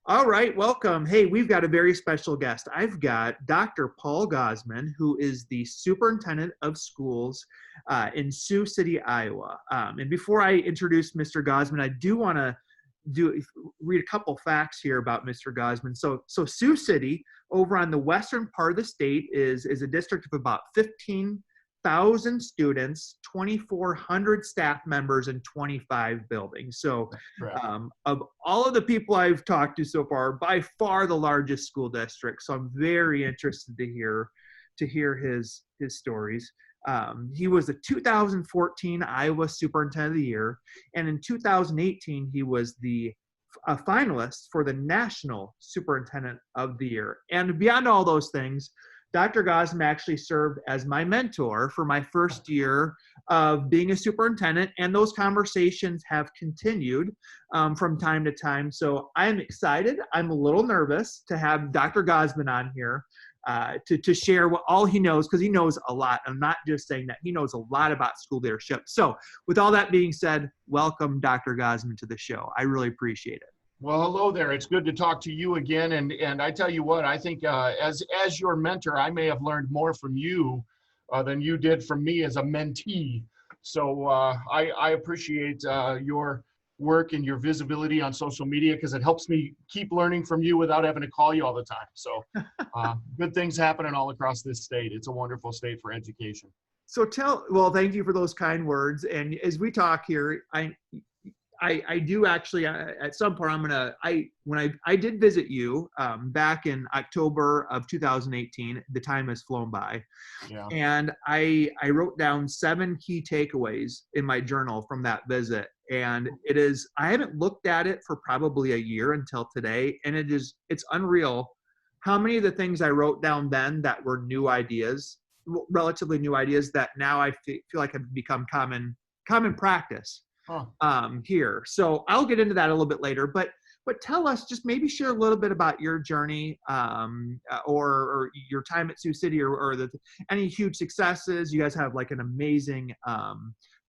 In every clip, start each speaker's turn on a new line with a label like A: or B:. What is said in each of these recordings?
A: All right, welcome. Hey, we've got a very special guest. I've got Dr. Paul Gausman, who is the Superintendent of Schools in Sioux City, Iowa. And before I introduce Mr. Gausman, I do want to read a couple facts here about Mr. Gausman. So Sioux City, over on the western part of the state, is a district of about 15,000 students, 2,400 staff members, and 25 buildings. So of all of the people I've talked to so far, by far the largest school district. So I'm very interested to hear his stories. He was the 2014 Iowa Superintendent of the Year, and in 2018 he was a finalist for the National Superintendent of the Year. And beyond all those things, Dr. Gausman actually served as my mentor for my first year of being a superintendent, and those conversations have continued from time to time. So I'm excited. I'm a little nervous to have Dr. Gausman on here to share all he knows, because he knows a lot. I'm not just saying that. He knows a lot about school leadership. So with all that being said, welcome Dr. Gausman to the show. I really appreciate it.
B: Well, hello there. It's good to talk to you again. And I tell you what, I think as your mentor, I may have learned more from you than you did from me as a mentee. So I appreciate your work and your visibility on social media, because it helps me keep learning from you without having to call you all the time. So good things happening all across this state. It's a wonderful state for education.
A: So well, thank you for those kind words. And as we talk here, I do actually, at some point, when I did visit you back in October of 2018, the time has flown by. Yeah. And I wrote down 7 key takeaways in my journal from that visit. And I haven't looked at it for probably a year until today. And it's unreal how many of the things I wrote down then that were new ideas, relatively new ideas, that now I feel like have become common practice. Here. So I'll get into that a little bit later, but tell us, just maybe share a little bit about your journey or your time at Sioux City, or any huge successes. You guys have like an amazing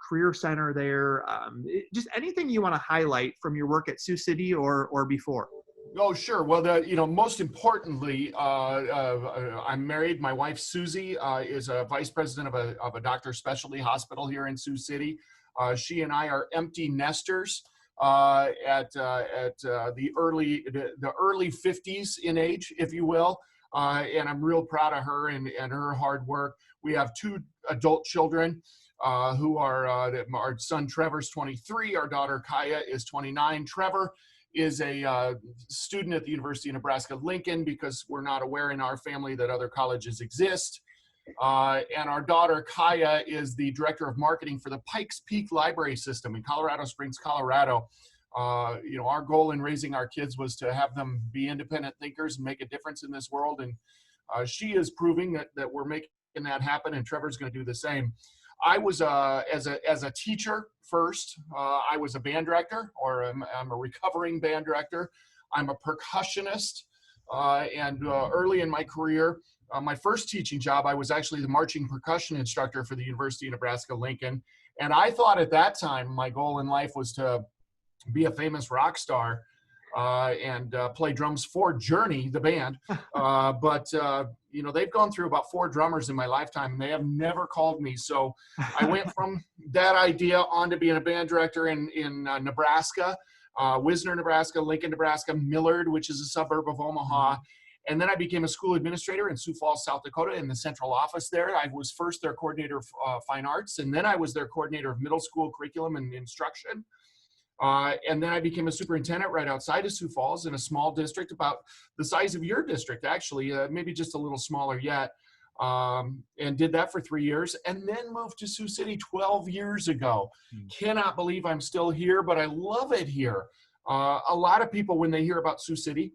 A: career center there. Just anything you want to highlight from your work at Sioux City or before.
B: Oh, sure. Well, most importantly, I'm married. My wife, Susie, is a vice president of a doctor's specialty hospital here in Sioux City. She and I are empty nesters at the early 50s in age, if you will. And I'm real proud of her and her hard work. We have 2 adult children who are, our son Trevor's 23, our daughter Kaya is 29. Trevor is a student at the University of Nebraska-Lincoln, because we're not aware in our family that other colleges exist. And our daughter Kaya is the director of marketing for the Pikes Peak Library System in Colorado Springs, Colorado. Our goal in raising our kids was to have them be independent thinkers and make a difference in this world. And she is proving that we're making that happen, and Trevor's going to do the same. I was as a teacher first. I was a band director, or I'm a recovering band director. I'm a percussionist, and early in my career, my first teaching job, I was actually the marching percussion instructor for the University of Nebraska-Lincoln. And I thought at that time, my goal in life was to be a famous rock star and play drums for Journey, the band. But they've gone through about 4 drummers in my lifetime, and they have never called me. So I went from that idea on to being a band director in Nebraska, Wisner, Nebraska, Lincoln, Nebraska, Millard, which is a suburb of Omaha. And then I became a school administrator in Sioux Falls, South Dakota, in the central office there. I was first their coordinator of fine arts, and then I was their coordinator of middle school curriculum and instruction. And then I became a superintendent right outside of Sioux Falls in a small district about the size of your district, actually, maybe just a little smaller yet, and did that for 3 years, and then moved to Sioux City 12 years ago. Cannot believe I'm still here, but I love it here. A lot of people, when they hear about Sioux City,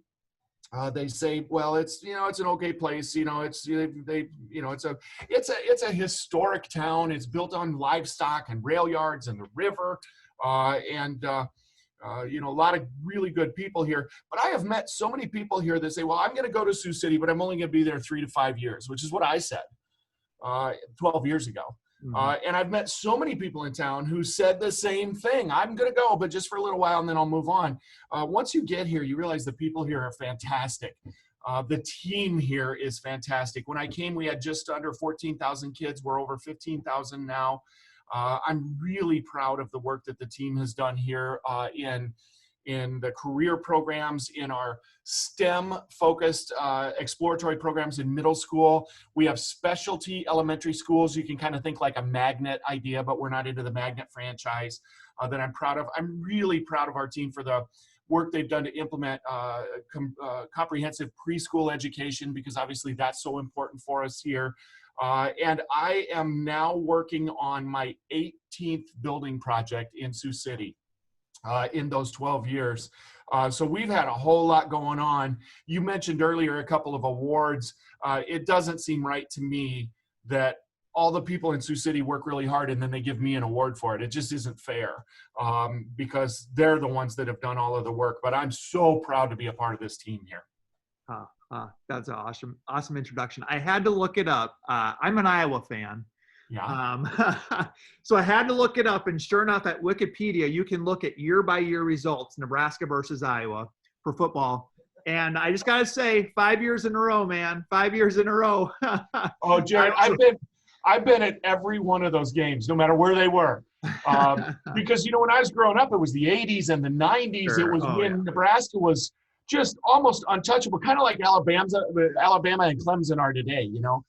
B: they say, well, it's an okay place. It's a historic town. It's built on livestock and rail yards and the river, and a lot of really good people here. But I have met so many people here that say, well, I'm going to go to Sioux City, but I'm only going to be there 3 to 5 years, which is what I said 12 years ago. And I've met so many people in town who said the same thing. I'm going to go, but just for a little while, and then I'll move on. Once you get here, you realize the people here are fantastic. The team here is fantastic. When I came, we had just under 14,000 kids. We're over 15,000 now. I'm really proud of the work that the team has done here in the career programs, in our STEM-focused exploratory programs in middle school. We have specialty elementary schools. You can kind of think like a magnet idea, but we're not into the magnet franchise that I'm proud of. I'm really proud of our team for the work they've done to implement comprehensive preschool education, because obviously that's so important for us here. And I am now working on my 18th building project in Sioux City. In those 12 years. So we've had a whole lot going on. You mentioned earlier a couple of awards. It doesn't seem right to me that all the people in Sioux City work really hard and then they give me an award for it. It just isn't fair, because they're the ones that have done all of the work. But I'm so proud to be a part of this team here.
A: That's an awesome introduction. I had to look it up. I'm an Iowa fan.
B: Yeah.
A: So I had to look it up, and sure enough, at Wikipedia, you can look at year-by-year results, Nebraska versus Iowa for football. And I just got to say, 5 years in a row, man, 5 years in a row.
B: Oh, Jared, I've been at every one of those games, no matter where they were. Because, you know, when I was growing up, it was the 80s and the 90s.
A: Sure.
B: It was when Nebraska was just almost untouchable, kind of like Alabama and Clemson are today, you know.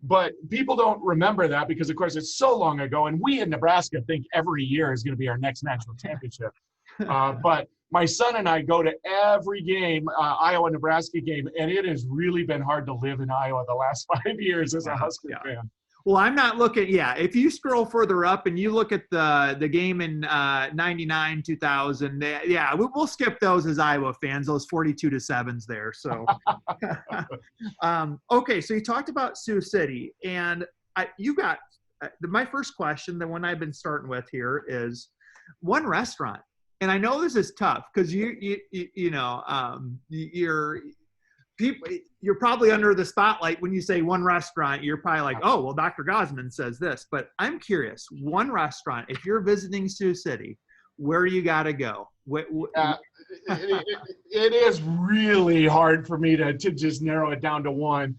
B: But people don't remember that because, of course, it's so long ago. And we in Nebraska think every year is going to be our next national championship. But my son and I go to every game, Iowa-Nebraska game, and it has really been hard to live in Iowa the last 5 years as a Husker fan.
A: Well, I'm not looking. Yeah, if you scroll further up and you look at the game in 99, 2000, yeah, we'll skip those as Iowa fans. Those 42-7s there. So, okay. So you talked about Sioux City, and you got my first question. The one I've been starting with here is one restaurant, and I know this is tough because you're probably under the spotlight when you say one restaurant. You're probably like, oh, well, Dr. Gausman says this. But I'm curious, one restaurant, if you're visiting Sioux City, where you got to go?
B: It is really hard for me to just narrow it down to one.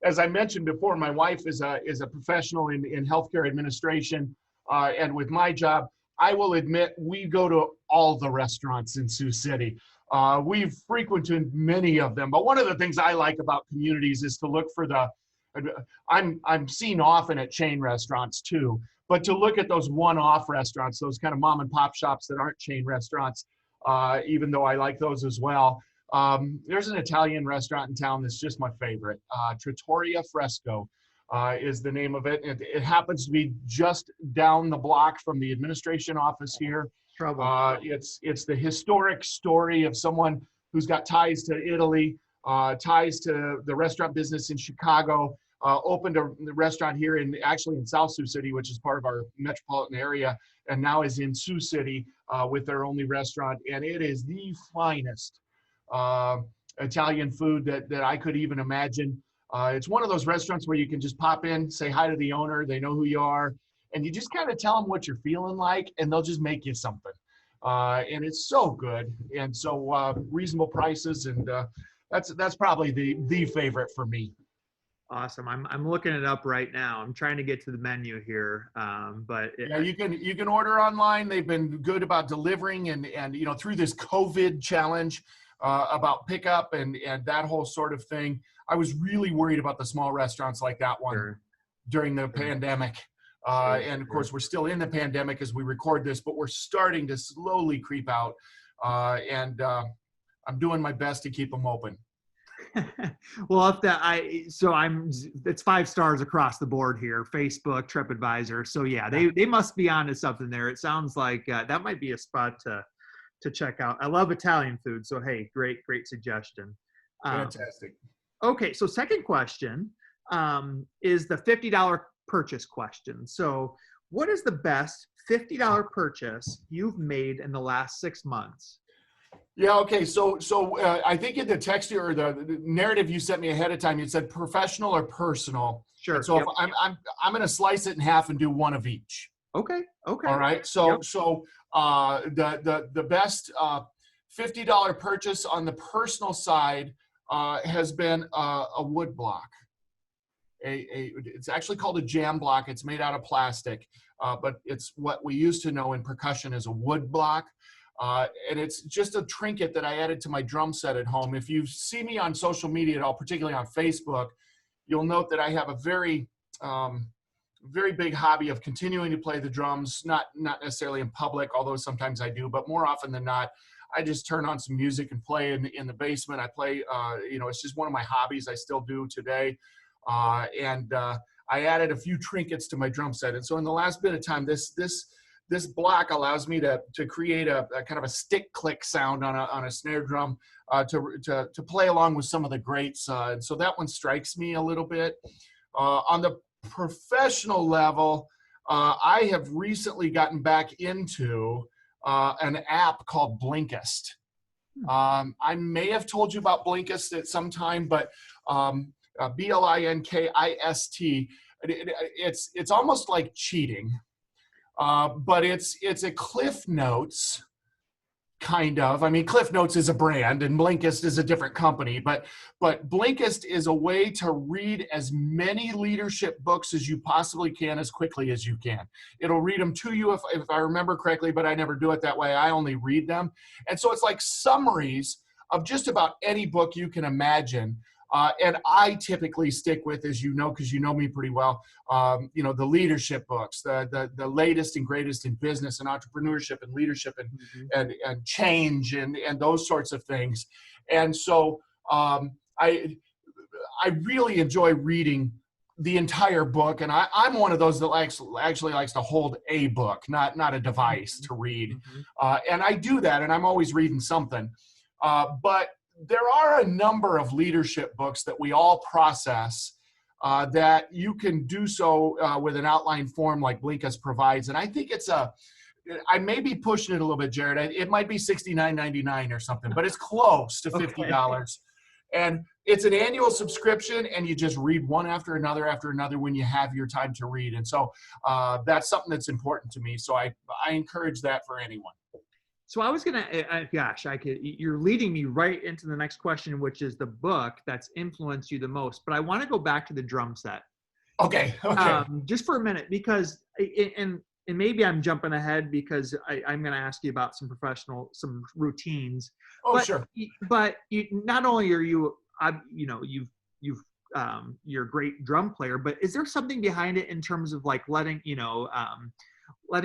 B: As I mentioned before, my wife is a professional in healthcare administration. And with my job, I will admit we go to all the restaurants in Sioux City. We've frequented many of them, but one of the things I like about communities is to look for I'm seen often at chain restaurants too, but to look at those one-off restaurants, those kind of mom and pop shops that aren't chain restaurants, even though I like those as well. There's an Italian restaurant in town that's just my favorite. Trattoria Fresco is the name of it. It happens to be just down the block from the administration office here. It's the historic story of someone who's got ties to Italy, ties to the restaurant business in Chicago, opened a restaurant here in South Sioux City, which is part of our metropolitan area, and now is in Sioux City with their only restaurant. And it is the finest Italian food that I could even imagine. It's one of those restaurants where you can just pop in, say hi to the owner, they know who you are, and you just kind of tell them what you're feeling like, and they'll just make you something. And it's so good, and so reasonable prices, and that's probably the favorite for me.
A: Awesome. I'm looking it up right now. I'm trying to get to the menu here,
B: yeah, you can order online. They've been good about delivering, and you know, through this COVID challenge about pickup and that whole sort of thing. I was really worried about the small restaurants like that one during the pandemic. And of course, we're still in the pandemic as we record this, but we're starting to slowly creep out. And I'm doing my best to keep them open.
A: Well, it's 5 stars across the board here, Facebook, TripAdvisor. So yeah, they must be onto something there. It sounds like that might be a spot to check out. I love Italian food. So, hey, great suggestion.
B: Fantastic.
A: Okay. So second question is the $50 purchase question. So what is the best $50 purchase you've made in the last 6 months?
B: Yeah. Okay. So I think in the text or the narrative you sent me ahead of time, you said professional or personal. And
A: Sure.
B: so if
A: Yep.
B: I'm going to slice it in half and do one of each.
A: Okay. Okay.
B: All right.
A: Yep.
B: The best $50 purchase on the personal side has been a wood block. It's actually called a jam block. It's made out of plastic, but it's what we used to know in percussion as a wood block. And it's just a trinket that I added to my drum set at home. If you see me on social media at all, particularly on Facebook, you'll note that I have a very big hobby of continuing to play the drums, not necessarily in public, although sometimes I do, but more often than not, I just turn on some music and play in the basement. I play, it's just one of my hobbies. I still do today. I added a few trinkets to my drum set. And so in the last bit of time, this block allows me to create a kind of a stick click sound on a snare drum to play along with some of the greats. And so that one strikes me a little bit. On the professional level, I have recently gotten back into an app called Blinkist. I may have told you about Blinkist at some time, but Blinkist. It's almost like cheating, but it's a Cliff Notes kind of. I mean, Cliff Notes is a brand, and Blinkist is a different company. But Blinkist is a way to read as many leadership books as you possibly can, as quickly as you can. It'll read them to you if I remember correctly, but I never do it that way. I only read them, and so it's like summaries of just about any book you can imagine. And I typically stick with, as you know, because you know me pretty well, the leadership books, the latest and greatest in business and entrepreneurship and leadership and change and those sorts of things. And so I really enjoy reading the entire book, and I'm one of those that actually likes to hold a book, not a device to read. And I do that, and I'm always reading something. But there are a number of leadership books that we all process that you can do so with an outline form like Blinkist provides. And I think I may be pushing it a little bit, Jared. It might be $69.99 or something, but it's close to $50. Okay. And it's an annual subscription, and you just read one after another when you have your time to read. And so that's something that's important to me. So I encourage that for anyone.
A: So I was gonna, you're leading me right into the next question, which is the book that's influenced you the most. But I want to go back to the drum set.
B: Okay.
A: Just for a minute, because, and maybe I'm jumping ahead because I'm going to ask you about some routines.
B: Oh,
A: but,
B: sure.
A: But not only are you're a great drum player, but is there something behind it in terms of like letting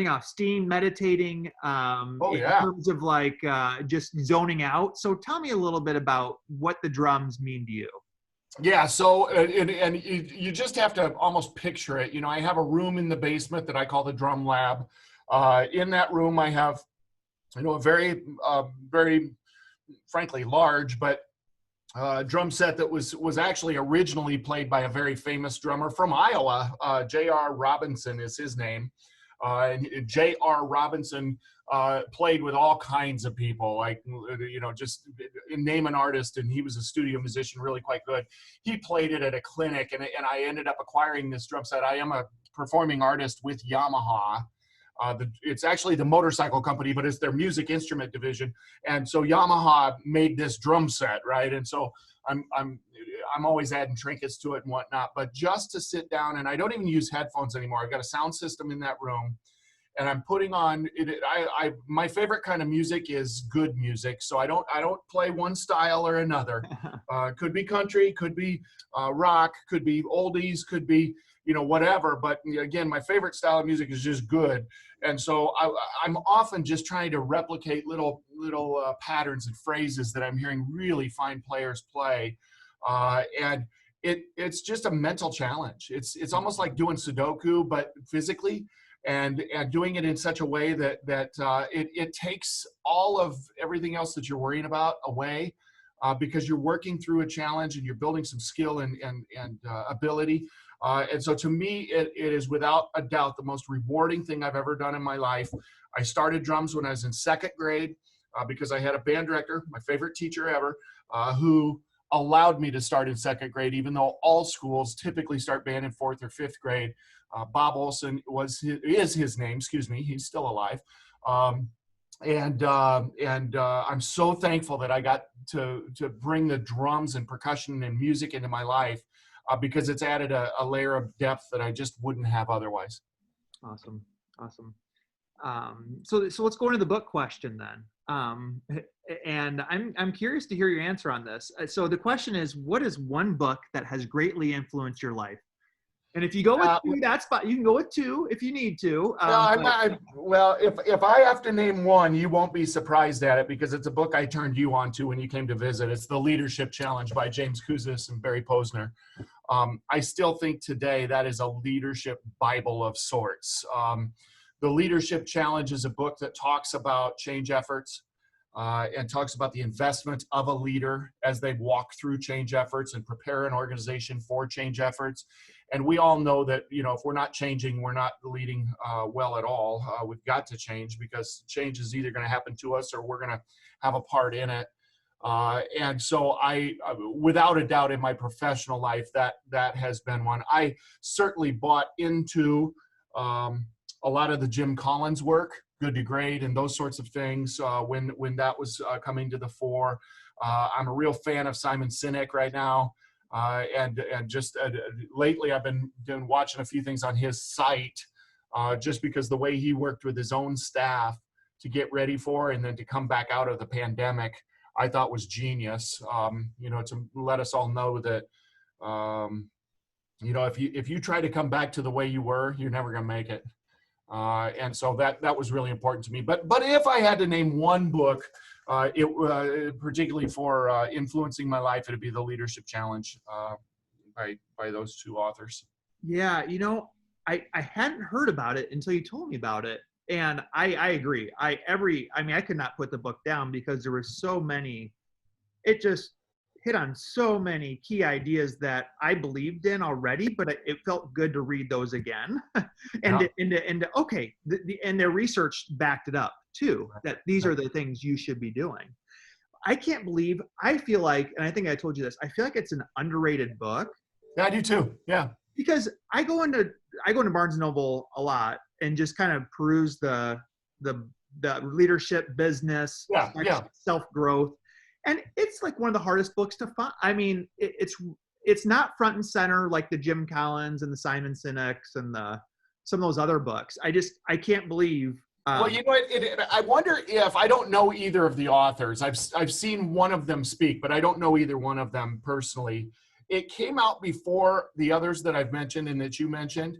A: off steam, meditating, in terms of like just zoning out? So tell me a little bit about what the drums mean to you.
B: Yeah, so and you just have to almost picture it. I have a room in the basement that I call the drum lab. In that room, I have, a very, very, frankly, large, but drum set that was actually originally played by a very famous drummer from Iowa. J.R. Robinson is his name. And J.R. Robinson played with all kinds of people, like, just name an artist, and he was a studio musician, really quite good. He played it at a clinic, and I ended up acquiring this drum set. I am a performing artist with Yamaha. It's actually the motorcycle company, but it's their music instrument division. And so Yamaha made this drum set, right? And so I'm always adding trinkets to it and whatnot, but just to sit down, and I don't even use headphones anymore. I've got a sound system in that room, and I'm putting on it. My favorite kind of music is good music. So I don't play one style or another. Could be country, could be rock, could be oldies, could be, whatever. But again, my favorite style of music is just good. And so I'm often just trying to replicate little patterns and phrases that I'm hearing really fine players play. And it's just a mental challenge. It's almost like doing Sudoku, but physically, and doing it in such a way that it takes all of everything else that you're worrying about away, because you're working through a challenge and you're building some skill and ability. And so to me, it is without a doubt the most rewarding thing I've ever done in my life. I started drums when I was in second grade. because I had a band director, my favorite teacher ever, who allowed me to start in second grade, even though all schools typically start band in fourth or fifth grade. Bob Olson is his name, excuse me. He's still alive. I'm so thankful that I got to bring the drums and percussion and music into my life, because it's added a layer of depth that I just wouldn't have otherwise.
A: Awesome. So let's go into the book question then. And I'm curious to hear your answer on this. So the question is, what is one book that has greatly influenced your life? And if you go with two, that's fine. You can go with two if you need to.
B: Well, if I have to name one, you won't be surprised at it, because it's a book I turned you on to when you came to visit. It's The Leadership Challenge by James Kouzes and Barry Posner. I still think today that is a leadership Bible of sorts. The Leadership Challenge is a book that talks about change efforts, and talks about the investment of a leader as they walk through change efforts and prepare an organization for change efforts. And we all know that, if we're not changing, we're not leading well at all. We've got to change, because change is either going to happen to us or we're going to have a part in it. And so without a doubt, in my professional life, that has been one. I certainly bought into a lot of the Jim Collins work, Good to Great, and those sorts of things when that was coming to the fore. I'm a real fan of Simon Sinek right now. And just lately I've been watching a few things on his site, just because the way he worked with his own staff to get ready for and then to come back out of the pandemic, I thought was genius. To let us all know that, if you try to come back to the way you were, you're never going to make it. And so that was really important to me. But if I had to name one book, particularly for influencing my life, it'd be The Leadership Challenge by those two authors.
A: Yeah, I hadn't heard about it until you told me about it, and I agree. I could not put the book down because there were so many. It just hit on so many key ideas that I believed in already, but it felt good to read those again. And their research backed it up too, that these are the things you should be doing. I feel like, and I think I told you this, I feel like it's an underrated book.
B: Yeah, I do too. Yeah.
A: Because I go into Barnes and Noble a lot and just kind of peruse the leadership, business, self-growth. And it's like one of the hardest books to find. I mean, it's not front and center like the Jim Collins and the Simon Sinek's and some of those other books. I can't believe.
B: Well, I wonder if, I don't know either of the authors. I've seen one of them speak, but I don't know either one of them personally. It came out before the others that I've mentioned and that you mentioned.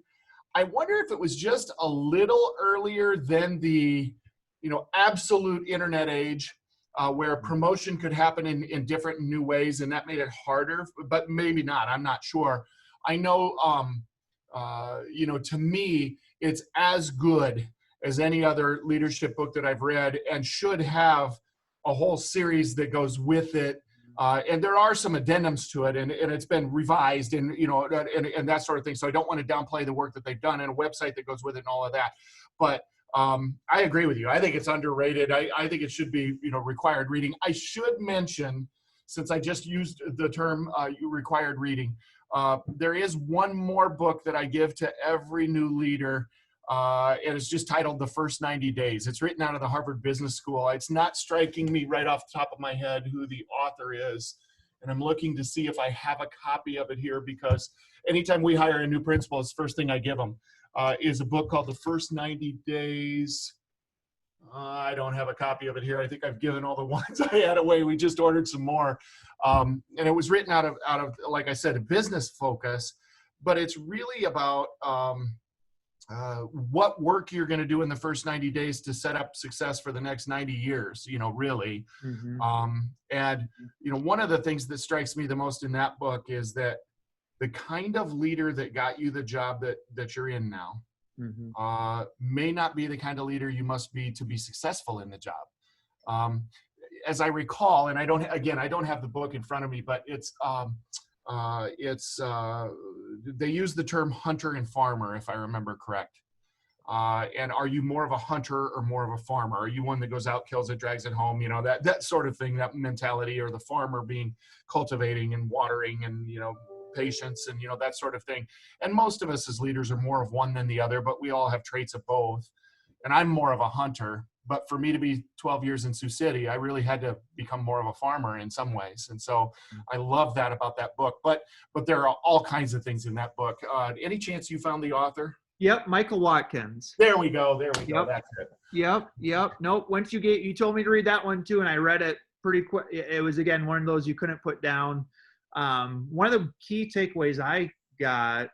B: I wonder if it was just a little earlier than the, absolute internet age. Where promotion could happen in different new ways, and that made it harder, but maybe not. I'm not sure. I know, to me, it's as good as any other leadership book that I've read, and should have a whole series that goes with it. And there are some addendums to it, and it's been revised, and and that sort of thing. So I don't want to downplay the work that they've done, and a website that goes with it and all of that. But I agree with you. I think it's underrated. I think it should be, required reading. I should mention, since I just used the term required reading, there is one more book that I give to every new leader, and it's just titled The First 90 Days. It's written out of the Harvard Business School. It's not striking me right off the top of my head who the author is, and I'm looking to see if I have a copy of it here, because anytime we hire a new principal, it's the first thing I give them. Is a book called The First 90 Days. I don't have a copy of it here. I think I've given all the ones I had away. We just ordered some more. And it was written out of, like I said, a business focus, but it's really about what work you're going to do in the first 90 days to set up success for the next 90 years, really. Mm-hmm. And one of the things that strikes me the most in that book is that the kind of leader that got you the job that you're in now may not be the kind of leader you must be to be successful in the job. As I recall, and I don't have the book in front of me, but they use the term hunter and farmer, if I remember correct. And are you more of a hunter or more of a farmer? Are you one that goes out, kills it, drags it home? You know, that sort of thing, that mentality, or the farmer being cultivating and watering and, you know, patience and, you know, that sort of thing. And most of us as leaders are more of one than the other, but we all have traits of both. And I'm more of a hunter. But for me to be 12 years in Sioux City, I really had to become more of a farmer in some ways. And so I love that about that book. But there are all kinds of things in that book. Any chance you found the author?
A: Yep, Michael Watkins.
B: There we go. There we go.
A: Yep.
B: That's it.
A: Yep. Nope. Once you told me to read that one too, and I read it pretty quick. It was, again, one of those you couldn't put down. One of the key takeaways I got,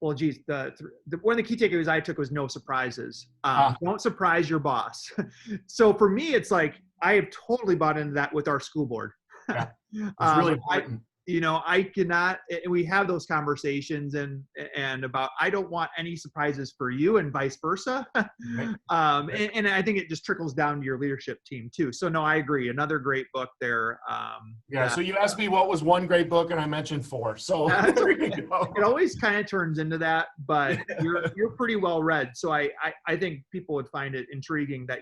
A: one of the key takeaways I took was no surprises. Don't surprise your boss. So for me, it's like, I have totally bought into that with our school board.
B: Yeah, it's really important.
A: I cannot, we have those conversations and about, I don't want any surprises for you and vice versa.
B: Right.
A: And I think it just trickles down to your leadership team too. So no, I agree. Another great book there.
B: So you asked me what was one great book and I mentioned 4. So there you go.
A: It always kind of turns into that, but you're pretty well read. So I think people would find it intriguing that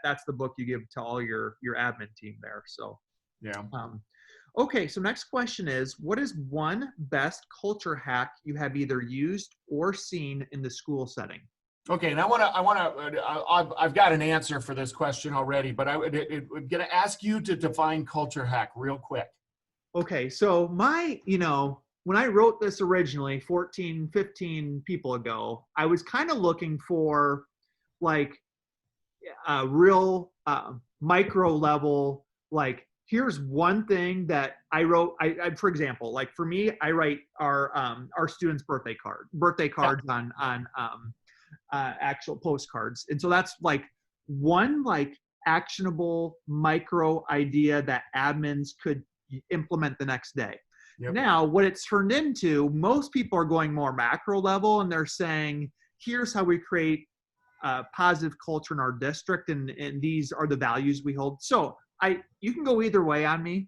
A: that's the book you give to all your admin team there. So,
B: yeah.
A: Okay, so next question is, what is one best culture hack you have either used or seen in the school setting?
B: Okay, and I've got an answer for this question already, but I'm going to ask you to define culture hack real quick.
A: Okay, so when I wrote this originally 14, 15 people ago, I was kind of looking for like a real micro level, like, here's one thing that I wrote. I for example, like for me, I write our students' birthday cards on actual postcards, and so that's like one like actionable micro idea that admins could implement the next day. Yep. Now, what it's turned into, most people are going more macro level, and they're saying, here's how we create positive culture in our district, and these are the values we hold. So you can go either way on me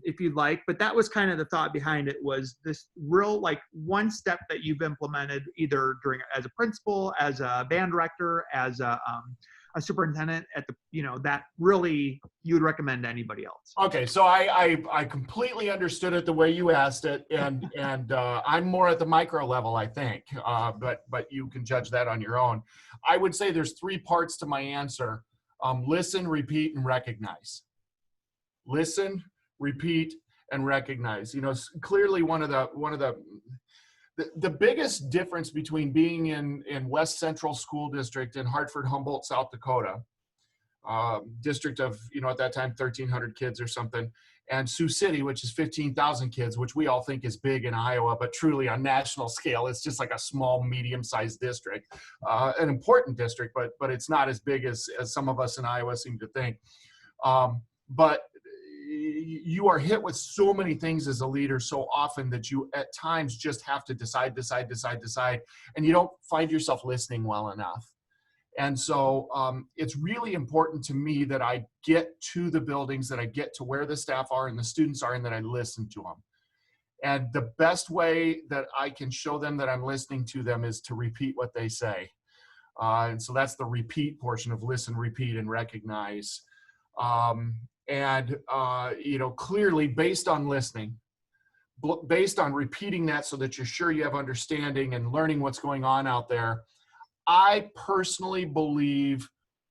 A: if you'd like, but that was kind of the thought behind it, was this real like one step that you've implemented either as a principal, as a band director, as a superintendent that really you would recommend to anybody else.
B: Okay, so I completely understood it the way you asked it, and I'm more at the micro level, I think, but you can judge that on your own. I would say there's 3 parts to my answer. Listen, repeat, and recognize. Listen, repeat, and recognize. Clearly one of the biggest difference between being in West Central School District in Hartford, Humboldt, South Dakota, district of, at that time, 1,300 kids or something, and Sioux City, which is 15,000 kids, which we all think is big in Iowa, but truly on national scale, it's just like a small, medium-sized district, an important district, but it's not as big as some of us in Iowa seem to think. But you are hit with so many things as a leader so often that you at times just have to decide, and you don't find yourself listening well enough. And so it's really important to me that I get to the buildings, that I get to where the staff are and the students are, and that I listen to them. And the best way that I can show them that I'm listening to them is to repeat what they say. And so that's the repeat portion of listen, repeat, and recognize. Clearly based on listening, based on repeating that so that you're sure you have understanding and learning what's going on out there, I personally believe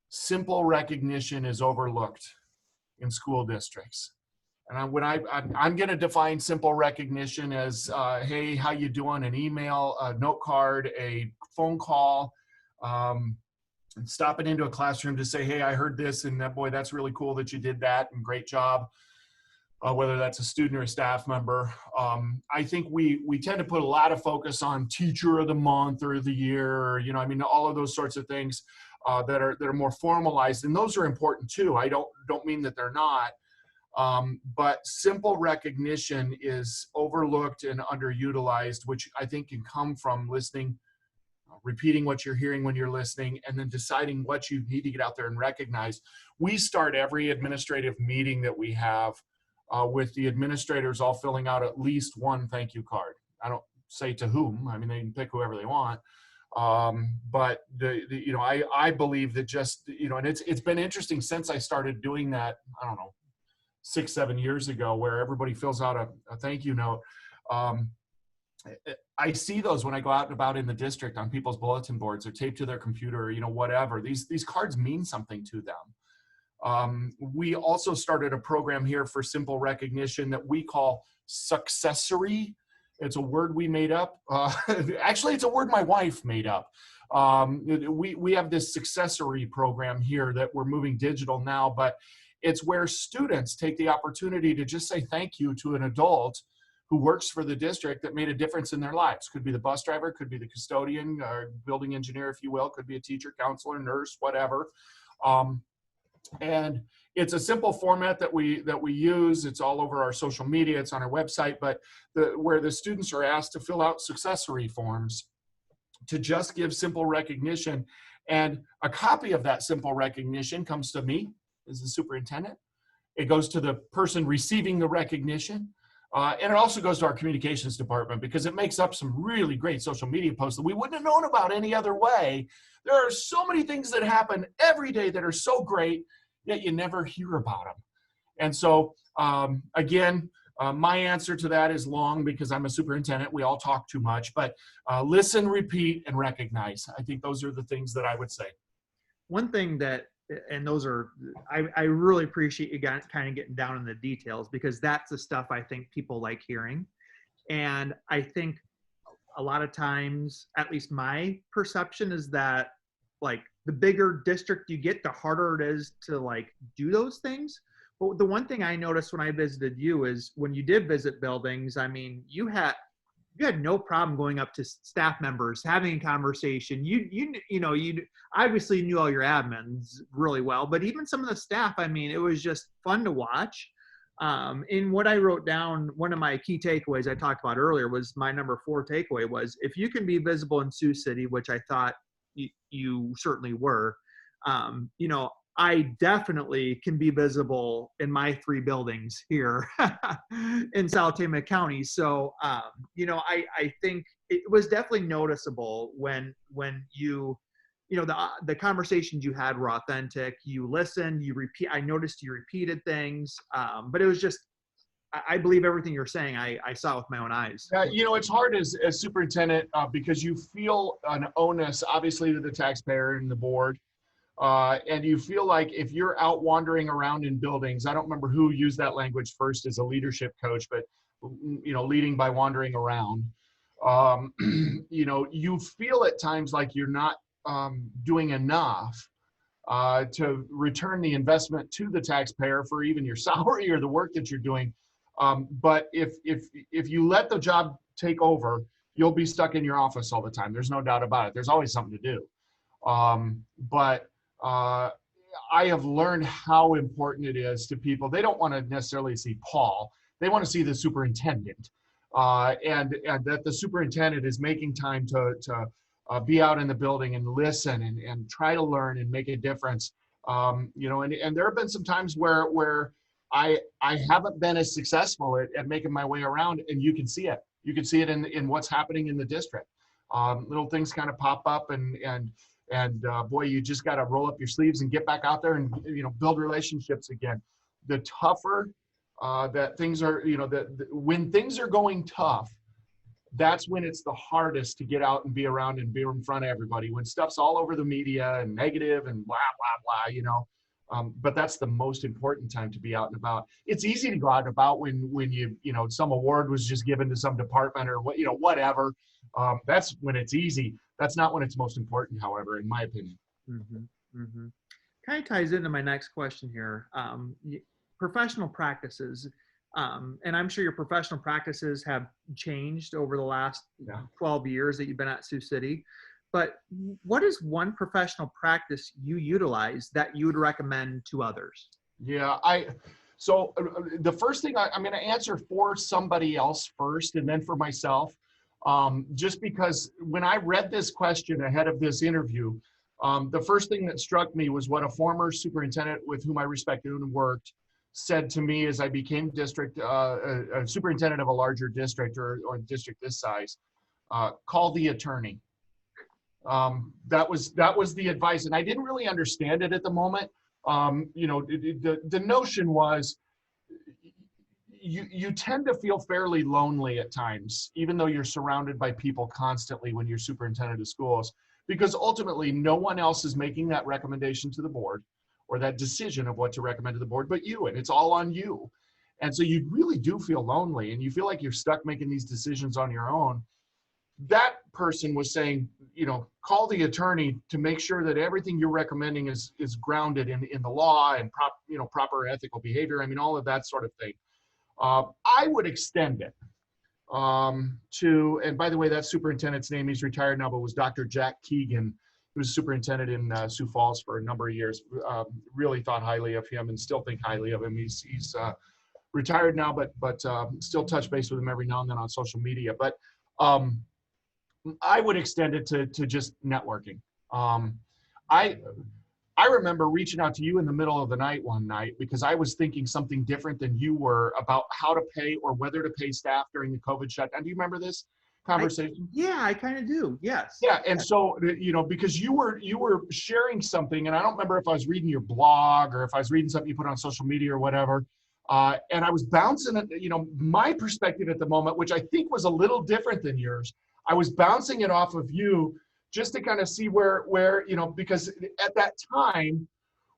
B: simple recognition is overlooked in school districts. And I'm going to define simple recognition as, hey, how you doing? An email, a note card, a phone call, stopping into a classroom to say, hey, I heard this, and boy, that's really cool that you did that, and great job. Whether that's a student or a staff member. I think we tend to put a lot of focus on teacher of the month or the year, or, all of those sorts of things that are more formalized, and those are important too. I don't mean that they're not, but simple recognition is overlooked and underutilized, which I think can come from listening, repeating what you're hearing when you're listening, and then deciding what you need to get out there and recognize. We start every administrative meeting that we have with the administrators all filling out at least one thank you card. I don't say to whom. I mean, they can pick whoever they want. But I believe that just, and it's been interesting since I started doing that, I don't know, 6-7 years ago, where everybody fills out a thank you note. I see those when I go out and about in the district on people's bulletin boards or taped to their computer, or, whatever. These cards mean something to them. We also started a program here for simple recognition that we call successory. It's a word we made up. Actually, it's a word my wife made up. We have this successory program here that we're moving digital now, but it's where students take the opportunity to just say thank you to an adult who works for the district that made a difference in their lives. Could be the bus driver, could be the custodian, or building engineer, if you will, could be a teacher, counselor, nurse, whatever. And it's a simple format that we use. It's all over our social media. It's on our website, but where the students are asked to fill out successory forms to just give simple recognition. And a copy of that simple recognition comes to me as the superintendent. It goes to the person receiving the recognition. And it also goes to our communications department, because it makes up some really great social media posts that we wouldn't have known about any other way. There are so many things that happen every day that are so great, yet you never hear about them. And so, again, my answer to that is long, because I'm a superintendent. We all talk too much, but listen, repeat, and recognize. I think those are the things that I would say.
A: One thing that, and those are, I really appreciate you kind of getting down in the details, because that's the stuff I think people like hearing. And I think a lot of times, at least my perception is that, like, the bigger district you get, the harder it is to, like, do those things. But the one thing I noticed when I visited you is when you did visit buildings, I mean, you had no problem going up to staff members, having a conversation. You obviously knew all your admins really well, but even some of the staff, I mean, it was just fun to watch. In what I wrote down, one of my key takeaways I talked about earlier was my number 4 takeaway was, if you can be visible in Sioux City, which I thought you certainly were, I definitely can be visible in my 3 buildings here in South Tama County. So, I think it was definitely noticeable when the conversations you had were authentic. You listened, I noticed you repeated things, but it was just, I believe everything you're saying, I saw with my own eyes.
B: It's hard as superintendent, because you feel an onus, obviously, to the taxpayer and the board. And you feel like if you're out wandering around in buildings, I don't remember who used that language first as a leadership coach, but, leading by wandering around, you feel at times like you're not doing enough to return the investment to the taxpayer for even your salary or the work that you're doing. But if you let the job take over, you'll be stuck in your office all the time. There's no doubt about it. There's always something to do. But I have learned how important it is to people. They don't want to necessarily see Paul. They want to see the superintendent, and that the superintendent is making time to be out in the building and listen and try to learn and make a difference. And there have been some times where I haven't been as successful at making my way around, and you can see it. You can see it in what's happening in the district. Little things kind of pop up, and boy, you just got to roll up your sleeves and get back out there and build relationships again. The tougher that things are, when things are going tough, that's when it's the hardest to get out and be around and be in front of everybody. When stuff's all over the media and negative and blah blah blah, but that's the most important time to be out and about. It's easy to go out and about when some award was just given to some department or whatever. That's when it's easy. That's not when it's most important, however, in my opinion.
A: Mm-hmm. Mm-hmm. Kind of ties into my next question here. Professional practices, and I'm sure your professional practices have changed over the last 12 years that you've been at Sioux City. But what is one professional practice you utilize that you would recommend to others?
B: Yeah, so the first thing I'm going to answer for somebody else first, and then for myself. Just because when I read this question ahead of this interview, the first thing that struck me was what a former superintendent with whom I respected and worked said to me as I became a superintendent of a larger district or a district this size. Call the attorney. That was the advice, and I didn't really understand it at the moment. The notion was you tend to feel fairly lonely at times, even though you're surrounded by people constantly when you're superintendent of schools, because ultimately no one else is making that recommendation to the board or that decision of what to recommend to the board but you, and it's all on you. And so you really do feel lonely and you feel like you're stuck making these decisions on your own. That person was saying, call the attorney to make sure that everything you're recommending is grounded in the law and proper ethical behavior. I mean, all of that sort of thing. I would extend it and by the way, that superintendent's name, he's retired now, but was Dr. Jack Keegan, who was superintendent in Sioux Falls for a number of years. Really thought highly of him and still think highly of him. He's retired now, but still touch base with him every now and then on social media. But I would extend it to just networking. I remember reaching out to you in the middle of the night one night because I was thinking something different than you were about how to pay or whether to pay staff during the COVID shutdown. Do you remember this conversation?
A: I kind of do. Yes.
B: Yeah, and so because you were sharing something, and I don't remember if I was reading your blog or if I was reading something you put on social media or whatever. And I was bouncing, my perspective at the moment, which I think was a little different than yours. I was bouncing it off of you just to kind of see where because at that time,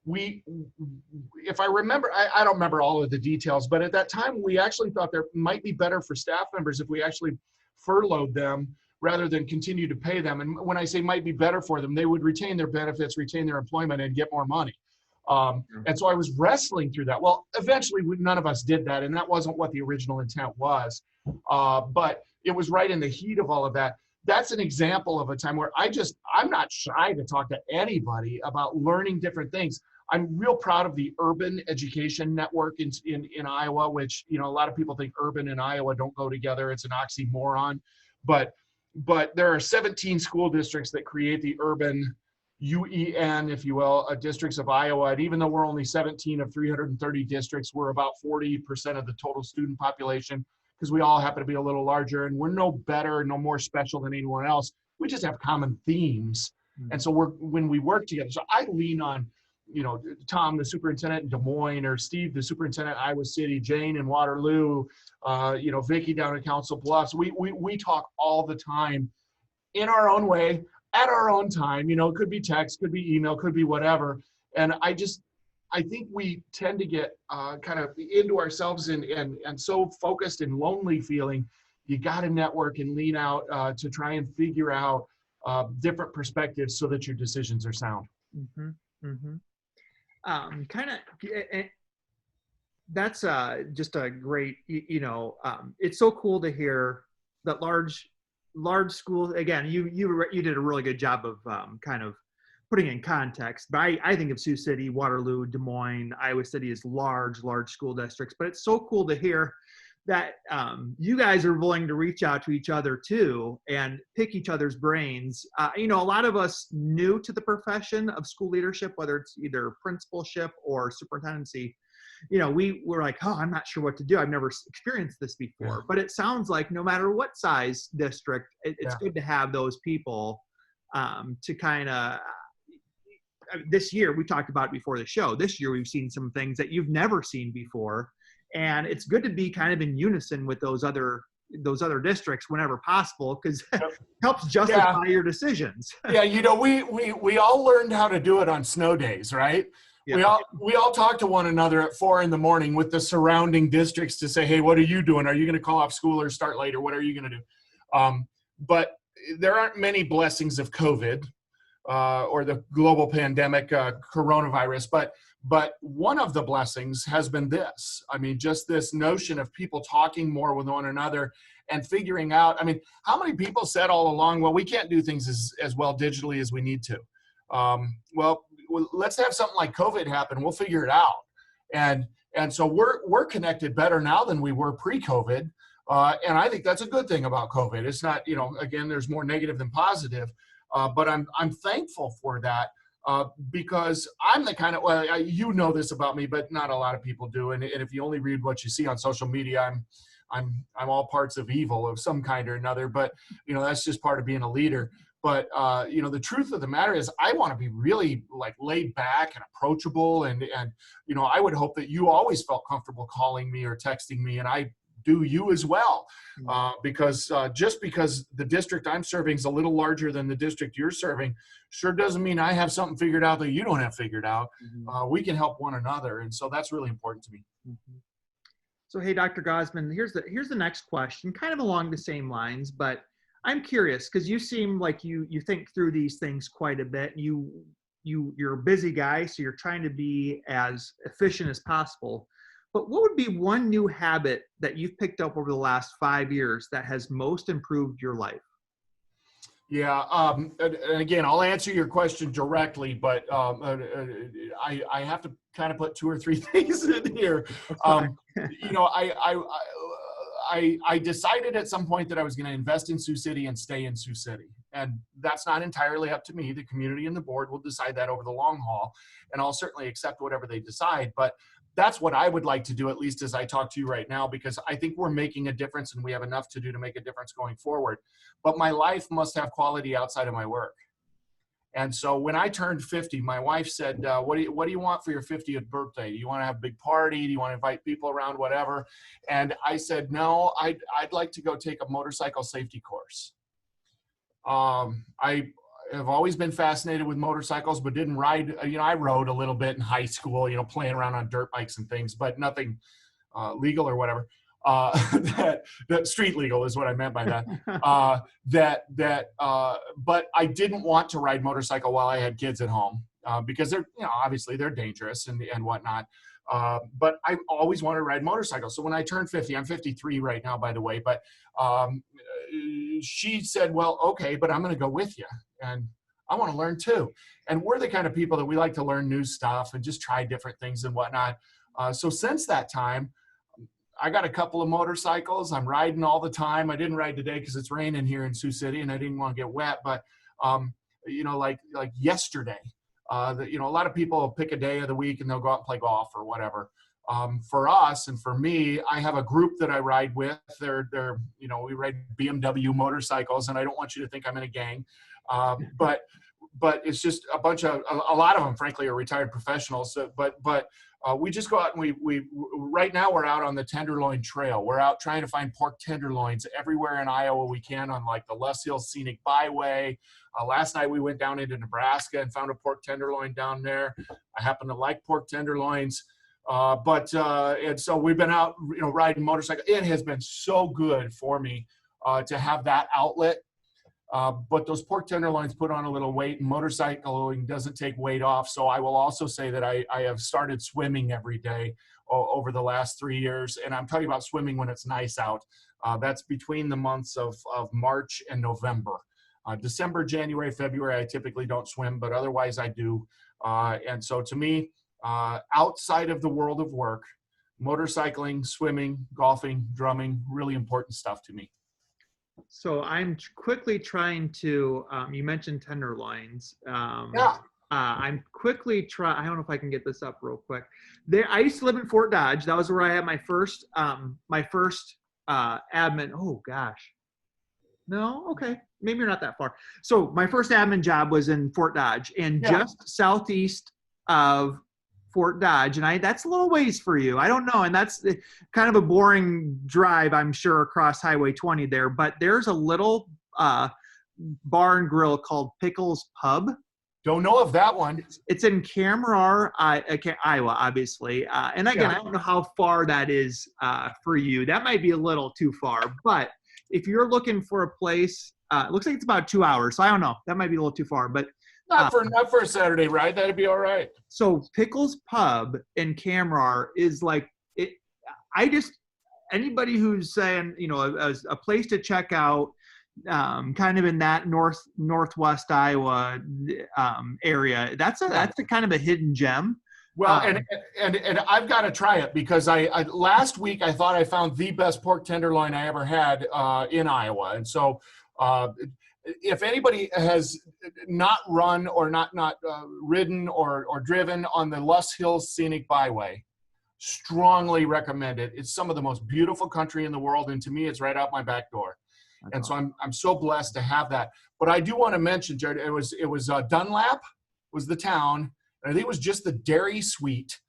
B: if I remember, I don't remember all of the details, but at that time, we actually thought there might be better for staff members if we actually furloughed them rather than continue to pay them. And when I say might be better for them, they would retain their benefits, retain their employment, and get more money. And so I was wrestling through that. Well, eventually none of us did that, and that wasn't what the original intent was. But it was right in the heat of all of that. That's an example of a time where I'm not shy to talk to anybody about learning different things. I'm real proud of the Urban Education Network in Iowa, which, a lot of people think urban and Iowa don't go together. It's an oxymoron. But there are 17 school districts that create the urban UEN, if you will, districts of Iowa. And even though we're only 17 of 330 districts, we're about 40% of the total student population because we all happen to be a little larger and we're no better, no more special than anyone else. We just have common themes. And so when we work together, so I lean on, Tom, the superintendent in Des Moines, or Steve, the superintendent in Iowa City, Jane in Waterloo, Vicki down at Council Bluffs. We talk all the time in our own way, at our own time. It could be text, could be email, could be whatever. And I think we tend to get kind of into ourselves and so focused and lonely feeling. You got to network and lean out to try and figure out different perspectives so that your decisions are sound.
A: That's just a great, it's so cool to hear that large schools. Again, you did a really good job of kind of putting in context, but I think of Sioux City, Waterloo, Des Moines, Iowa City as large school districts. But it's so cool to hear that you guys are willing to reach out to each other too and pick each other's brains. A lot of us new to the profession of school leadership, whether it's either principalship or superintendency, we were like, oh, I'm not sure what to do. I've never experienced this before. Yeah. But it sounds like no matter what size district, it's good to have those people to kind of. This year, we talked about it before the show. This year, we've seen some things that you've never seen before. And it's good to be kind of in unison with those other districts whenever possible, because it helps justify your decisions.
B: Yeah, we all learned how to do it on snow days, right? Yeah. We all talk to one another at 4 a.m. with the surrounding districts to say, hey, what are you doing? Are you going to call off school or start later? What are you going to do? But there aren't many blessings of COVID or the global pandemic, coronavirus, but one of the blessings has been this. I mean, just this notion of people talking more with one another and figuring out, how many people said all along, well, we can't do things as well digitally as we need to. Well, let's have something like COVID happen. We'll figure it out. And so we're connected better now than we were pre-COVID. And I think that's a good thing about COVID. It's not, again, there's more negative than positive. But I'm thankful for that because I'm the kind of, this about me, but not a lot of people do. And if you only read what you see on social media, I'm all parts of evil of some kind or another. But that's just part of being a leader. But you know, the truth of the matter is I want to be really like laid back and approachable. And, you know, I would hope that you always felt comfortable calling me or texting me, and I do you as well. Because just because the district I'm serving is a little larger than the district you're serving, sure doesn't mean I have something figured out that you don't have figured out. We can help one another. And so that's really important to me.
A: So, hey, Dr. Gausman, here's the next question, kind of along the same lines, but I'm curious because you seem like you think through these things quite a bit. You're a busy guy, so you're trying to be as efficient as possible. But what would be one new habit that you've picked up over the last 5 years that has most improved your life?
B: Yeah, and again, I'll answer your question directly, but I have to kind of put 2 or 3 things in here. You know, I decided at some point that I was going to invest in Sioux City and stay in Sioux City. And that's not entirely up to me. The community and the board will decide that over the long haul. And I'll certainly accept whatever they decide. But that's what I would like to do, at least as I talk to you right now, because I think we're making a difference and we have enough to do to make a difference going forward. But my life must have quality outside of my work. And so when I turned 50, my wife said, what do you want for your 50th birthday? Do you want to have a big party? Do you want to invite people around, whatever? And I said, no, I'd like to go take a motorcycle safety course. I have always been fascinated with motorcycles, but didn't ride. You know, I rode a little bit in high school, you know, playing around on dirt bikes and things, but nothing legal or whatever. That street legal is what I meant by that. But I didn't want to ride motorcycle while I had kids at home because they're, you know, obviously they're dangerous and whatnot. But I always wanted to ride motorcycles. So when I turned 50, I'm 53 right now, by the way, but she said, well, okay, but I'm going to go with you. And I want to learn too. And we're the kind of people that we like to learn new stuff and just try different things and whatnot. So since that time, I got a couple of motorcycles. I'm riding all the time. I didn't ride today because it's raining here in Sioux City and I didn't want to get wet. But, you know, like yesterday, you know, a lot of people will pick a day of the week and they'll go out and play golf or whatever. For us and for me, I have a group that I ride with. They're, you know, we ride BMW motorcycles, and I don't want you to think I'm in a gang. But it's just a lot of them, frankly, are retired professionals. So, but we just go out and we right now we're out on the Tenderloin Trail. We're out trying to find pork tenderloins everywhere in Iowa we can on like the Les Hills Scenic Byway. Last night we went down into Nebraska and found a pork tenderloin down there. I happen to like pork tenderloins. And so we've been out, you know, riding motorcycle. It has been so good for me to have that outlet. But those pork tenderloins put on a little weight, and motorcycling doesn't take weight off. So I will also say that I have started swimming every day over the last 3 years. And I'm talking about swimming when it's nice out. That's between the months of March and November. December, January, February, I typically don't swim, but otherwise I do. And so to me, outside of the world of work, motorcycling, swimming, golfing, drumming, really important stuff to me.
A: So I'm quickly trying to, you mentioned tenderloins.
B: Yeah.
A: I'm quickly I don't know if I can get this up real quick. I used to live in Fort Dodge. That was where I had my first admin. Oh gosh. No. Okay. Maybe you're not that far. So my first admin job was in Fort Dodge, and just southeast of Fort Dodge, and that's a little ways for you. I don't know, and that's kind of a boring drive, I'm sure, across Highway 20 there. But there's a little bar and grill called Pickles Pub.
B: Don't know of that one.
A: It's in Kamrar, Iowa, obviously. And again, I don't know how far that is for you. That might be a little too far. But if you're looking for a place, it looks like it's about 2 hours. So I don't know. That might be a little too far. But
B: not for a Saturday ride. That'd be all right.
A: So Pickles Pub in Kamrar is like it. Anybody who's saying, you know, a place to check out, kind of in that northwest Iowa area. That's a kind of a hidden gem.
B: Well, and I've got to try it because I last week I thought I found the best pork tenderloin I ever had in Iowa, and so. If anybody has not run or not ridden or driven on the Les Hills Scenic Byway, strongly recommend it. It's some of the most beautiful country in the world, and to me, it's right out my back door.
A: That's
B: And so
A: awesome.
B: I'm so blessed to have that. But I do want to mention, Jared, it was Dunlap was the town, and I think it was just the Dairy Suite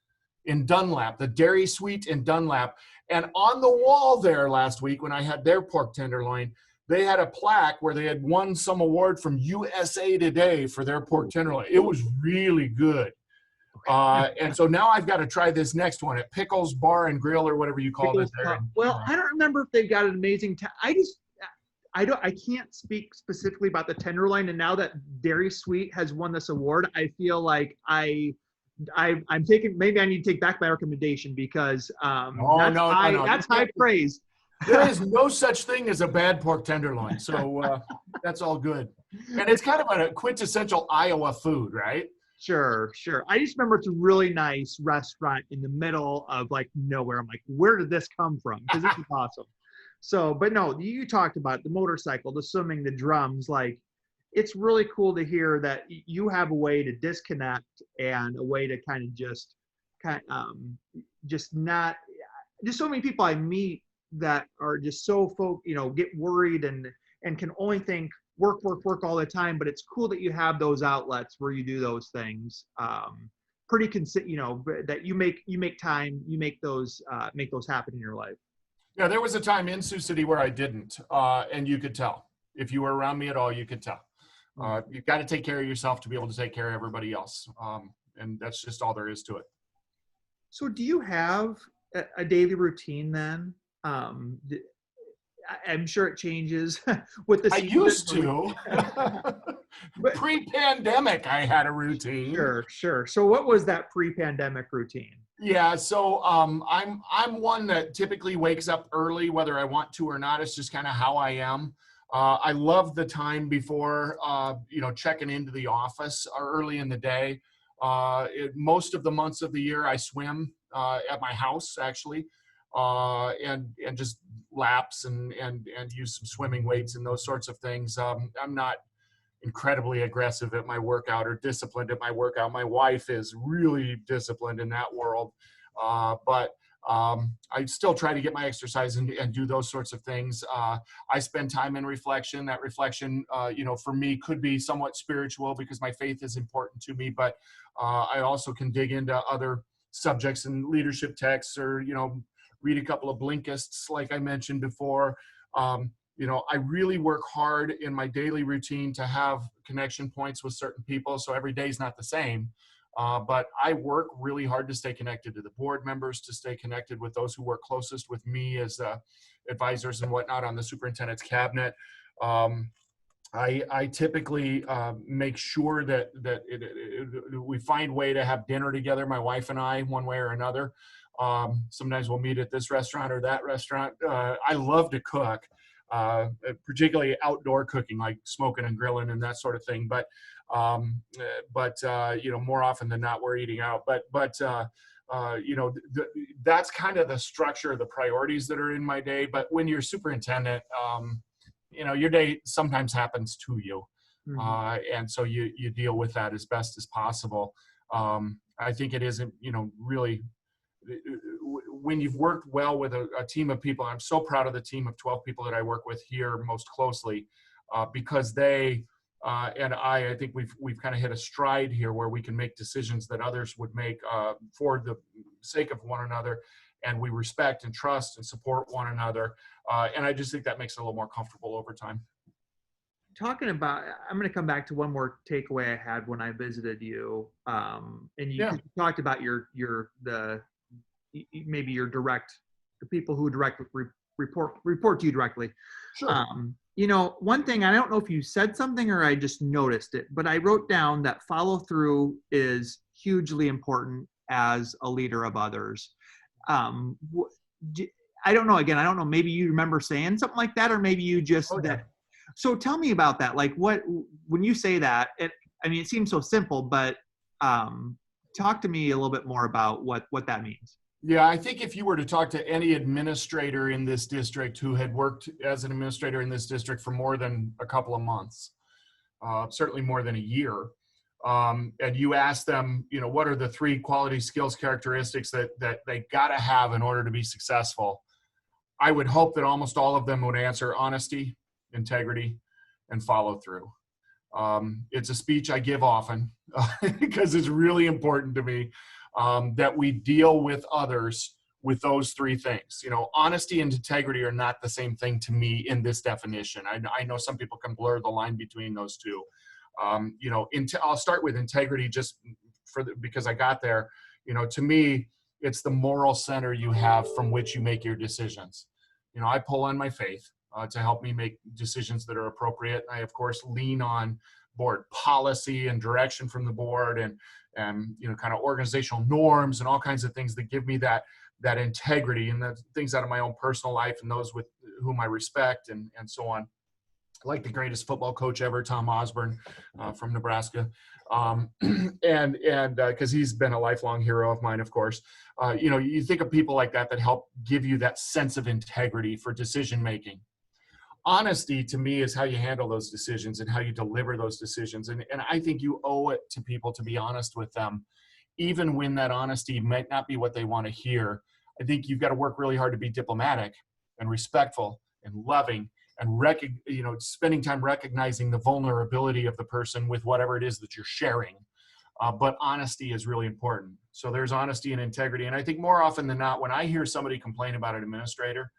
B: in Dunlap, the Dairy Suite in Dunlap. And on the wall there last week when I had their pork tenderloin, they had a plaque where they had won some award from USA Today for their pork tenderloin. It was really good. And so now I've got to try this next one at Pickles Bar and Grill or whatever you called it
A: Pickles
B: there.
A: Pub. Well, I don't remember if they've got an amazing. I can't speak specifically about the Tenderloin. And now that Dairy Sweet has won this award, I feel like I'm taking. Maybe I need to take back my recommendation because
B: No.
A: that's high praise.
B: There is no such thing as a bad pork tenderloin. So that's all good. And it's kind of a quintessential Iowa food, right?
A: Sure. I just remember it's a really nice restaurant in the middle of like nowhere. I'm like, where did this come from? Because this is awesome. So, but no, you talked about the motorcycle, the swimming, the drums. Like, it's really cool to hear that you have a way to disconnect and a way to kind of just not. Just so many people I meet that are just so get worried and can only think work all the time. But it's cool that you have those outlets where you do those things. That you make time, you make those happen in your life.
B: Yeah, there was a time in Sioux City where I didn't, and you could tell. If you were around me at all, you could tell. You've got to take care of yourself to be able to take care of everybody else, and that's just all there is to it.
A: So do you have a daily routine then? I'm sure it changes with the season.
B: I used to. Pre-pandemic, I had a routine.
A: Sure. So what was that pre-pandemic routine?
B: Yeah, so I'm one that typically wakes up early, whether I want to or not. It's just kind of how I am. I love the time before, checking into the office early in the day. Most of the months of the year, I swim at my house, actually, and just laps and use some swimming weights and those sorts of things. I'm not incredibly aggressive at my workout or disciplined at my workout. My wife is really disciplined in that world. But I still try to get my exercise and do those sorts of things. I spend time in reflection. That reflection, for me could be somewhat spiritual because my faith is important to me, but I also can dig into other subjects and leadership texts or, read a couple of Blinkists like I mentioned before. I really work hard in my daily routine to have connection points with certain people. So every day is not the same. But I work really hard to stay connected to the board members, to stay connected with those who work closest with me as advisors and whatnot on the superintendent's cabinet. I typically make sure that we find a way to have dinner together, my wife and I, one way or another. Sometimes we'll meet at this restaurant or that restaurant. I love to cook. Particularly outdoor cooking, like smoking and grilling and that sort of thing. But more often than not, we're eating out. That's kind of the structure of the priorities that are in my day. But when you're superintendent, your day sometimes happens to you. Mm-hmm. And so you deal with that as best as possible. I think it isn't, really, when you've worked well with a team of people. I'm so proud of the team of 12 people that I work with here most closely, because they and I think we've kind of hit a stride here where we can make decisions that others would make for the sake of one another, and we respect and trust and support one another. And I just think that makes it a little more comfortable over time.
A: I'm going to come back to one more takeaway I had when I visited you. And you talked about the people who report to you directly.
B: Sure.
A: One thing, I don't know if you said something or I just noticed it, but I wrote down that follow through is hugely important as a leader of others. I don't know. Again, I don't know. Maybe you remember saying something like that, or maybe you just that. So tell me about that. Like, when you say that, it seems so simple, but talk to me a little bit more about what that means.
B: Yeah, I think if you were to talk to any administrator in this district who had worked as an administrator in this district for more than a couple of months, certainly more than a year, and you ask them, what are the 3 quality skills characteristics that they got to have in order to be successful, I would hope that almost all of them would answer honesty, integrity, and follow through. It's a speech I give often because it's really important to me that we deal with others with those three things. You know, honesty and integrity are not the same thing to me in this definition. I know some people can blur the line between those two. You know, I'll start with integrity just because I got there. You know, to me, it's the moral center you have from which you make your decisions. You know, I pull on my faith to help me make decisions that are appropriate. I, of course, lean on board policy and direction from the board and you know, kind of organizational norms and all kinds of things that give me that integrity, and the things out of my own personal life and those with whom I respect and so on. Like the greatest football coach ever, Tom Osborne from Nebraska. And because he's been a lifelong hero of mine, of course. You know, you think of people like that help give you that sense of integrity for decision making. Honesty to me is how you handle those decisions and how you deliver those decisions. And I think you owe it to people to be honest with them, even when that honesty might not be what they want to hear. I think you've got to work really hard to be diplomatic and respectful and loving and you know, spending time recognizing the vulnerability of the person with whatever it is that you're sharing. But honesty is really important. So there's honesty and integrity. And I think more often than not, when I hear somebody complain about an administrator,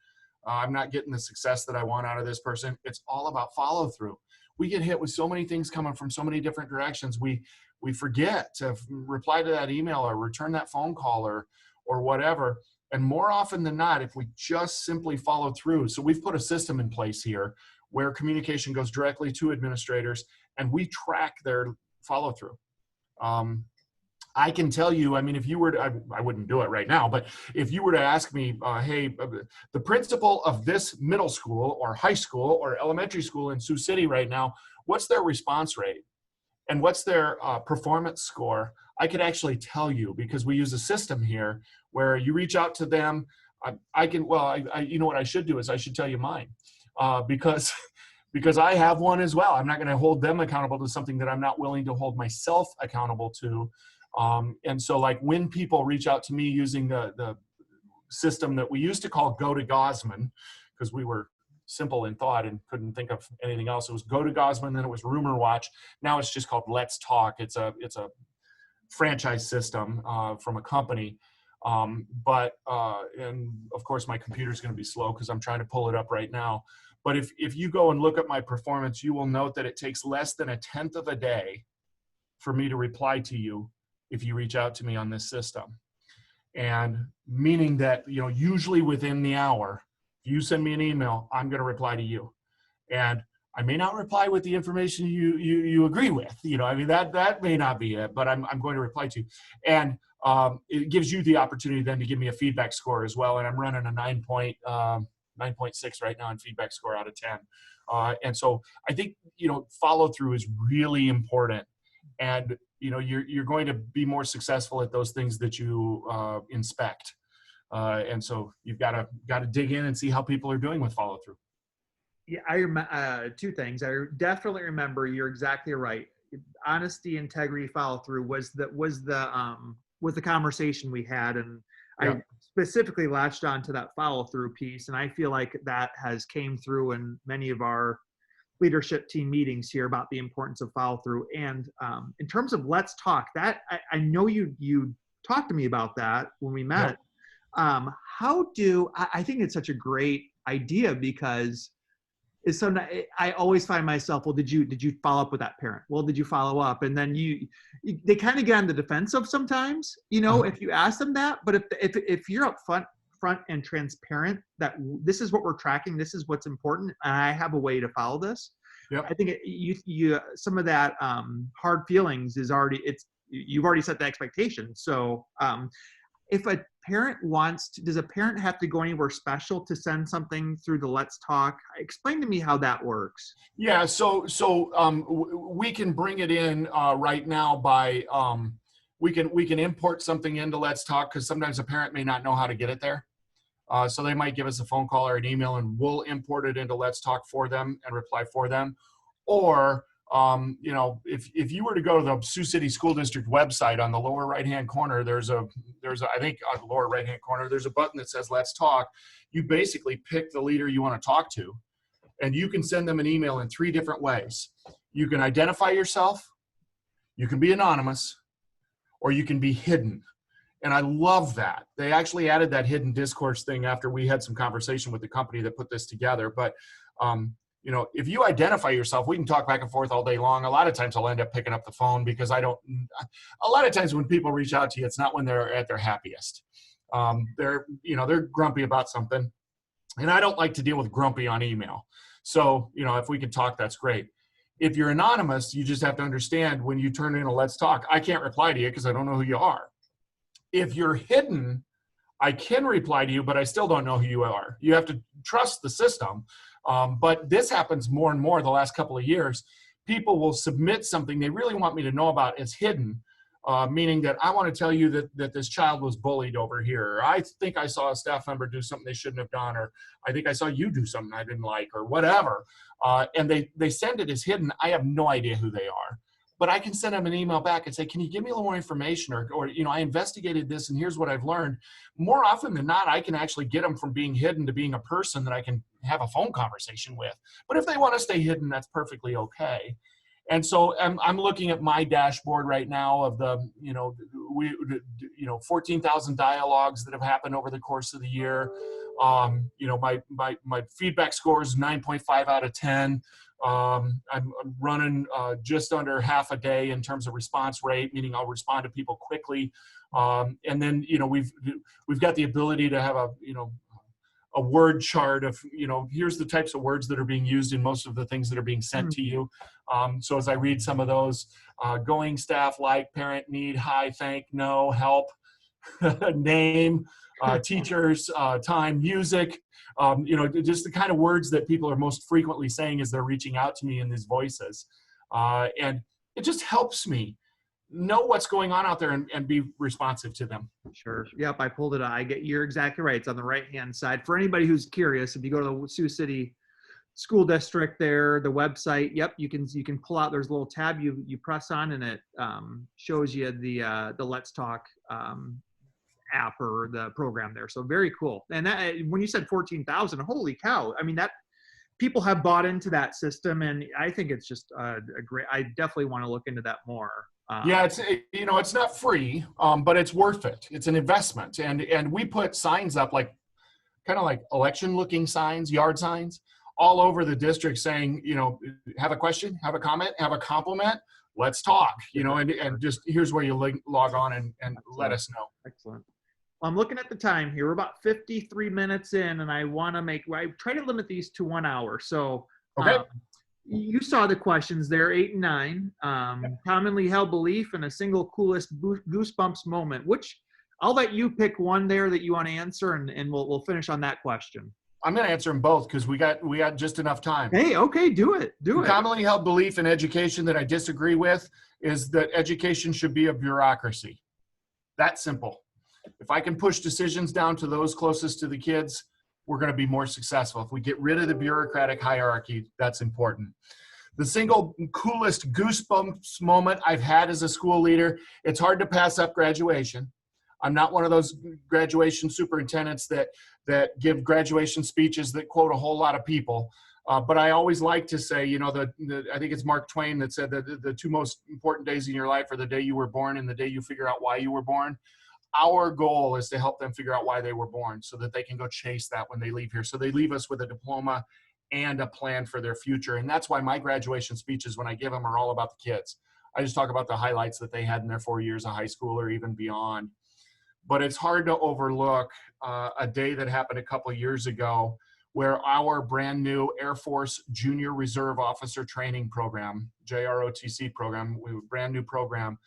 B: I'm not getting the success that I want out of this person, it's all about follow through. We get hit with so many things coming from so many different directions. We forget to reply to that email or return that phone call or whatever. And more often than not, if we just simply follow through. So we've put a system in place here where communication goes directly to administrators and we track their follow through. I can tell you, I mean, if you were to, I wouldn't do it right now, but if you were to ask me, hey, the principal of this middle school or high school or elementary school in Sioux City right now, what's their response rate? And what's their performance score? I could actually tell you because we use a system here where you reach out to them. You know what I should do is I should tell you mine because I have one as well. I'm not going to hold them accountable to something that I'm not willing to hold myself accountable to. And so like when people reach out to me using the system that we used to call Go to Gausman, because we were simple in thought and couldn't think of anything else. It was Go to Gausman, then it was Rumor Watch. Now it's just called Let's Talk. It's a franchise system from a company. And of course my computer's going to be slow because I'm trying to pull it up right now. But if you go and look at my performance, you will note that it takes less than 1/10 of a day for me to reply to you if you reach out to me on this system. And meaning that, you know, usually within the hour, if you send me an email, I'm going to reply to you. And I may not reply with the information you agree with, you know, I mean, that may not be it, but I'm going to reply to you. And it gives you the opportunity then to give me a feedback score as well. And I'm running a 9.6 right now in feedback score out of 10. And so I think, you know, follow through is really important. And, you know, you're going to be more successful at those things that you inspect. And so you've got to dig in and see how people are doing with follow through.
A: Yeah, I remember two things. I definitely remember. You're exactly right. Honesty, integrity, follow through was the conversation we had, and yeah. I specifically latched on to that follow through piece, and I feel like that has came through in many of our leadership team meetings here about the importance of follow through. And in terms of Let's Talk, that I know you talked to me about that when we met. Yeah. I think it's such a great idea because I always find myself, well, did you follow up with that parent? Well, did you follow up? And then they kind of get on the defensive sometimes, you know, if you ask them that. But if you're up front and transparent that this is what we're tracking, this is what's important, and I have a way to follow this. Yep. I think you some of that hard feelings is you've already set the expectation. So if a parent does a parent have to go anywhere special to send something through the Let's Talk? Explain to me how that works.
B: Yeah, so we can bring it in right now by we can import something into Let's Talk because sometimes a parent may not know how to get it there. So they might give us a phone call or an email and we'll import it into Let's Talk for them and reply for them. Or you know, if you were to go to the Sioux City School District website, on the lower right-hand corner, I think on the lower right-hand corner, there's a button that says Let's Talk. You basically pick the leader you want to talk to. And you can send them an email in 3 different ways. You can identify yourself, you can be anonymous, or you can be hidden. And I love that. They actually added that hidden discourse thing after we had some conversation with the company that put this together. But, you know, if you identify yourself, we can talk back and forth all day long. A lot of times I'll end up picking up the phone because a lot of times when people reach out to you, it's not when they're at their happiest. They're grumpy about something. And I don't like to deal with grumpy on email. So, you know, if we could talk, that's great. If you're anonymous, you just have to understand when you turn in a let's talk, I can't reply to you because I don't know who you are. If you're hidden, I can reply to you, but I still don't know who you are. You have to trust the system. But this happens more and more the last couple of years. People will submit something they really want me to know about as hidden, meaning that I want to tell you that this child was bullied over here. Or I think I saw a staff member do something they shouldn't have done, or I think I saw you do something I didn't like, or whatever. And they send it as hidden. I have no idea who they are. But I can send them an email back and say, can you give me a little more information? Or you know, I investigated this and here's what I've learned. More often than not, I can actually get them from being hidden to being a person that I can have a phone conversation with. But if they want to stay hidden, that's perfectly okay. And so I'm looking at my dashboard right now of the, 14,000 dialogues that have happened over the course of the year. My feedback score is 9.5 out of 10. I'm running just under half a day in terms of response rate, meaning I'll respond to people quickly. And then, we've got the ability to have a word chart of, here's the types of words that are being used in most of the things that are being sent to you. So as I read some of those, going, staff, like, parent, need, hi, thank, no, help, name, teachers, time, music, just the kind of words that people are most frequently saying as they're reaching out to me in these voices. And it just helps me know what's going on out there and be responsive to them.
A: Sure. Yep. I pulled it out. You're exactly right. It's on the right-hand side. For anybody who's curious, if you go to the Sioux City School District there, the website, yep, you can pull out, there's a little tab you press on and it shows you the Let's Talk app or the program there. So very cool. And that, when you said 14,000, holy cow. I mean, that people have bought into that system, and I think it's just a great, I definitely want to look into that more.
B: Yeah, it's not free, but it's worth it. It's an investment. And we put signs up kind of like election looking signs, yard signs all over the district saying, have a question, have a comment, have a compliment, let's talk, and just here's where you log on and let us know.
A: Excellent. Well, I'm looking at the time here. We're about 53 minutes in, and I try to limit these to 1 hour. So
B: okay.
A: You saw the questions there, 8 and 9. Commonly held belief and a single coolest goosebumps moment. Which I'll let you pick one there that you want to answer, and we'll finish on that question.
B: I'm going to answer them both because we got just enough time.
A: Hey, okay, do it.
B: Commonly held belief in education that I disagree with is that education should be a bureaucracy. That simple. If I can push decisions down to those closest to the kids, we're going to be more successful. If we get rid of the bureaucratic hierarchy, that's important. The single coolest goosebumps moment I've had as a school leader, it's hard to pass up graduation. I'm not one of those graduation superintendents that give graduation speeches that quote a whole lot of people. But I always like to say, I think it's Mark Twain that said that the 2 most important days in your life are the day you were born and the day you figure out why you were born. Our goal is to help them figure out why they were born so that they can go chase that when they leave here. So they leave us with a diploma and a plan for their future. And that's why my graduation speeches, when I give them, are all about the kids. I just talk about the highlights that they had in their 4 years of high school or even beyond. But it's hard to overlook a day that happened a couple of years ago where our brand new Air Force Junior Reserve Officer Training Program, JROTC program, brand new program,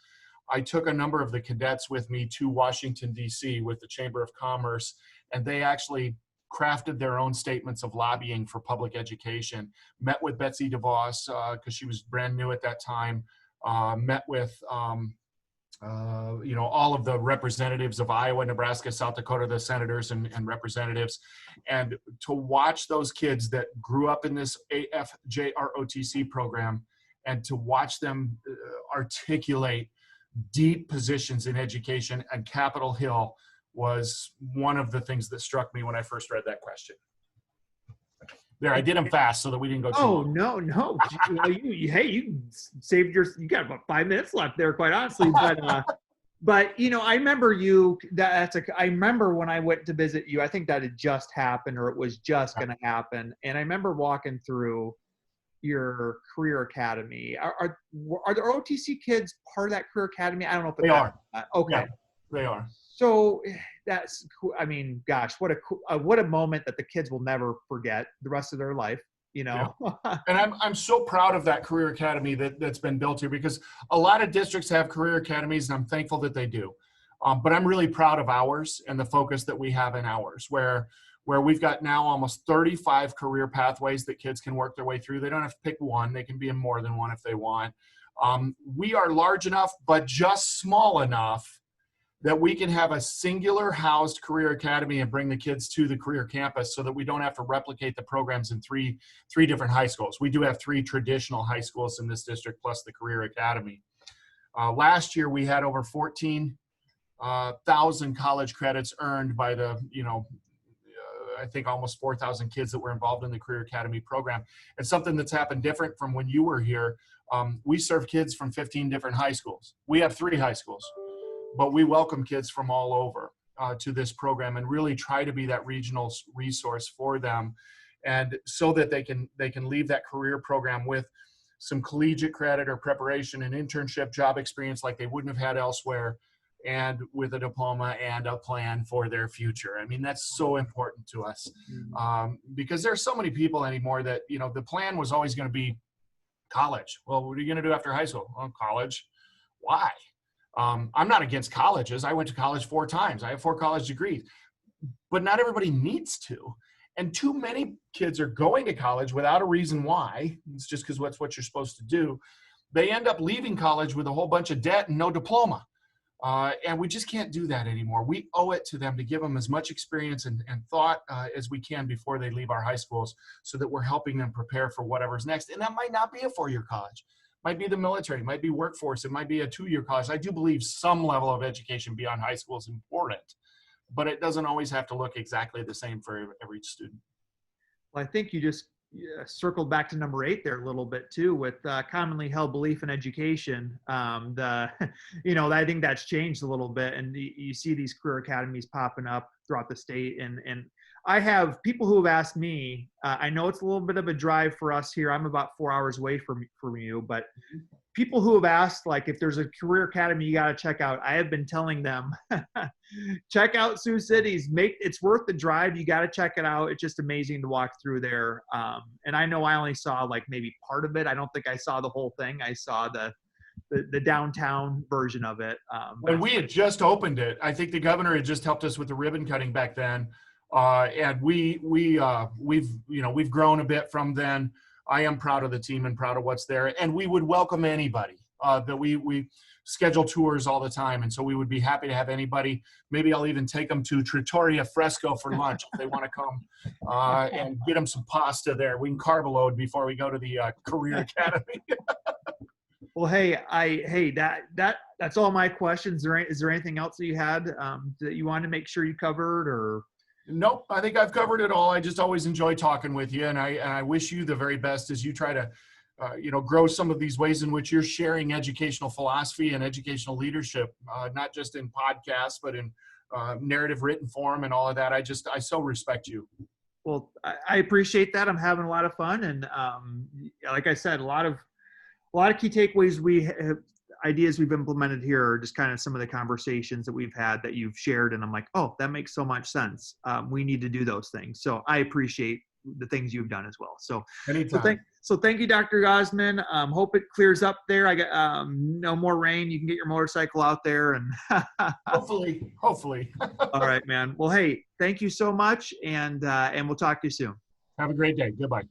B: I took a number of the cadets with me to Washington, D.C. with the Chamber of Commerce, and they actually crafted their own statements of lobbying for public education. Met with Betsy DeVos because she was brand new at that time. Met with all of the representatives of Iowa, Nebraska, South Dakota, the senators and representatives, and to watch those kids that grew up in this AFJROTC program and to watch them articulate deep positions in education and Capitol Hill was one of the things that struck me when I first read that question. There, I did them fast so that we didn't go too
A: Oh,
B: long.
A: no. Hey, you saved you got about 5 minutes left there, quite honestly. But I remember I remember when I went to visit you, I think that had just happened or it was just going to happen. And I remember walking through your career academy. Are the OTC kids part of that career academy? I don't know if
B: They are.
A: Okay.
B: Yeah, they are.
A: So that's cool. I mean, gosh, what a moment that the kids will never forget the rest of their life,
B: Yeah. And I'm so proud of that career academy that's been built here, because a lot of districts have career academies, and I'm thankful that they do. But I'm really proud of ours and the focus that we have in ours, where we've got now almost 35 career pathways that kids can work their way through. They don't have to pick one. They can be in more than one if they want. We are large enough, but just small enough that we can have a singular housed career academy and bring the kids to the career campus so that we don't have to replicate the programs in three different high schools. We do have 3 traditional high schools in this district plus the career academy. Last year we had over 14,000 college credits earned by the, I think almost 4,000 kids that were involved in the career academy program. It's something that's happened different from when you were here. We serve kids from 15 different high schools. We have 3 high schools, but we welcome kids from all over to this program and really try to be that regional resource for them, and so that they can leave that career program with some collegiate credit or preparation and internship job experience like they wouldn't have had elsewhere, and with a diploma and a plan for their future. I mean, that's so important to us, because there's so many people anymore that, the plan was always going to be college. Well, what are you going to do after high school? Well, college. Why? I'm not against colleges. I went to college 4 times. I have 4 college degrees, but not everybody needs to. And too many kids are going to college without a reason why. It's just because that's what you're supposed to do. They end up leaving college with a whole bunch of debt and no diploma. And we just can't do that anymore. We owe it to them to give them as much experience and thought as we can before they leave our high schools, so that we're helping them prepare for whatever's next. And that might not be a 4-year college. Might be the military, might be workforce, it might be a 2-year college. I do believe some level of education beyond high school is important, but it doesn't always have to look exactly the same for every student.
A: Well, I think you just circled back to number 8 there a little bit too, with commonly held belief in education. I think that's changed a little bit, and you see these career academies popping up throughout the state. And I have people who have asked me, I know it's a little bit of a drive for us here. I'm about 4 hours away from you, but people who have asked, like, if there's a career academy you got to check out, I have been telling them, check out Sioux City's. It's worth the drive. You got to check it out. It's just amazing to walk through there. And I know I only saw like maybe part of it. I don't think I saw the whole thing. I saw the downtown version of it.
B: When we had just opened it, I think the governor had just helped us with the ribbon cutting back then. And we've grown a bit from then. I am proud of the team and proud of what's there. And we would welcome anybody. That we schedule tours all the time. And so we would be happy to have anybody. Maybe I'll even take them to Trattoria Fresco for lunch if they want to come, and get them some pasta there. We can carb a load before we go to the Career Academy.
A: Well, that's all my questions. Is there anything else that you had that you wanted to make sure you covered, or?
B: Nope, I think I've covered it all. I just always enjoy talking with you, and I wish you the very best as you try to, grow some of these ways in which you're sharing educational philosophy and educational leadership, not just in podcasts, but in narrative written form and all of that. I so respect you.
A: Well, I appreciate that. I'm having a lot of fun, and like I said, a lot of key takeaways ideas we've implemented here are just kind of some of the conversations that we've had that you've shared. And I'm like, oh, that makes so much sense. We need to do those things. So I appreciate the things you've done as well. So thank you, Dr. Gausman. Hope it clears up there. I got no more rain. You can get your motorcycle out there, and
B: hopefully.
A: All right, man. Well, hey, thank you so much. And we'll talk to you soon.
B: Have a great day. Goodbye.